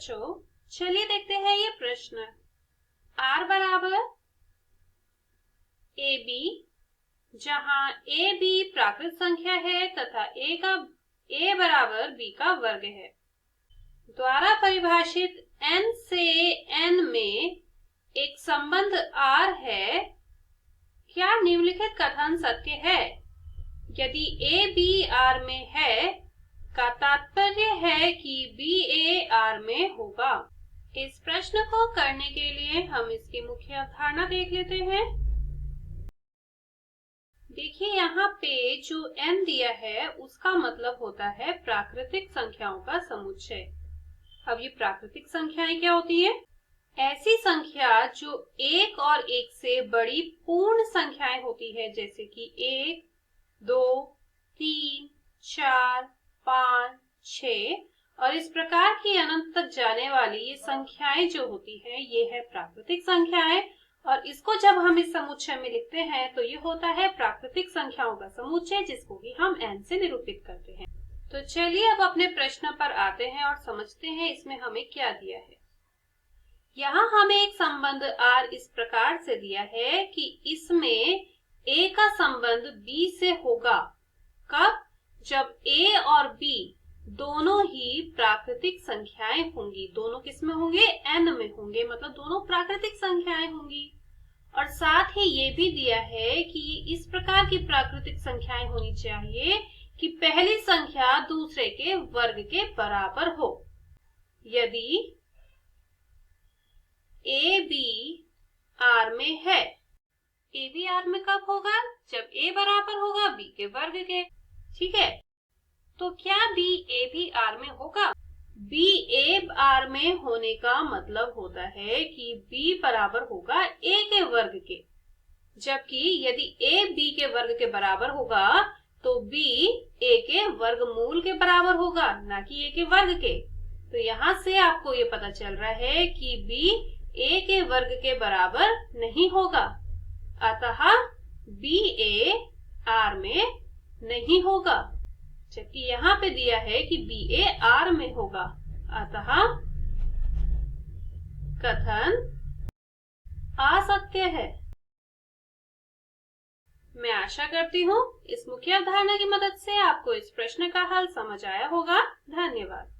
बच्चों, चलिए देखते हैं ये प्रश्न। r बराबर ए बी, जहां ए बी प्राकृत संख्या है तथा a बराबर b का वर्ग है, द्वारा परिभाषित n से n में एक संबंध r है। क्या निम्नलिखित कथन सत्य है? यदि a b r में है का तात्पर्य है कि b a r में होगा। इस प्रश्न को करने के लिए हम इसकी मुख्य अवधारणा देख लेते हैं। देखिए यहाँ पे जो n दिया है उसका मतलब होता है प्राकृतिक संख्याओं का समुच्चय। अब ये प्राकृतिक संख्याएं क्या होती हैं? ऐसी संख्या जो एक और एक से बड़ी पूर्ण संख्याएं होती है, जैसे कि 1, 2, 3, 4, 5, 6 और इस प्रकार की अनंत तक जाने वाली ये संख्याएं जो होती हैं, ये है प्राकृतिक संख्याएं। और इसको जब हम इस समुच्चय में लिखते हैं तो ये होता है प्राकृतिक संख्याओं का समुच्चय, जिसको कि हम n से निरूपित करते हैं। तो चलिए अब अपने प्रश्न पर आते हैं और समझते हैं इसमें हमें क्या दिया है। यहाँ हमें एक संबंध r इस प्रकार से दिया है कि इसमें a का संबंध b से होगा। कब? जब a और b दोनों ही प्राकृतिक संख्याएं होंगी। दोनों किस में होंगे? n में होंगे, मतलब दोनों प्राकृतिक संख्याएं होंगी। और साथ ही ये भी दिया है कि इस प्रकार की प्राकृतिक संख्याएं होनी चाहिए कि पहली संख्या दूसरे के वर्ग के बराबर हो। यदि a b r में है, a b r में कब होगा? जब a बराबर होगा b के वर्ग के। ठीक है, तो क्या b a b r में होगा? b a r में होने का मतलब होता है कि b बराबर होगा a के वर्ग के, जबकि यदि a b के वर्ग के बराबर होगा तो b a के वर्गमूल के बराबर होगा, ना कि a के वर्ग के। तो यहाँ से आपको ये पता चल रहा है कि b a के वर्ग के बराबर नहीं होगा, अतः b a r में नहीं होगा। जबकि यहाँ पे दिया है कि b a r में होगा, अतः कथन असत्य है। मैं आशा करती हूँ इस मुख्य अवधारणा की मदद से आपको इस प्रश्न का हल समझ आया होगा। धन्यवाद।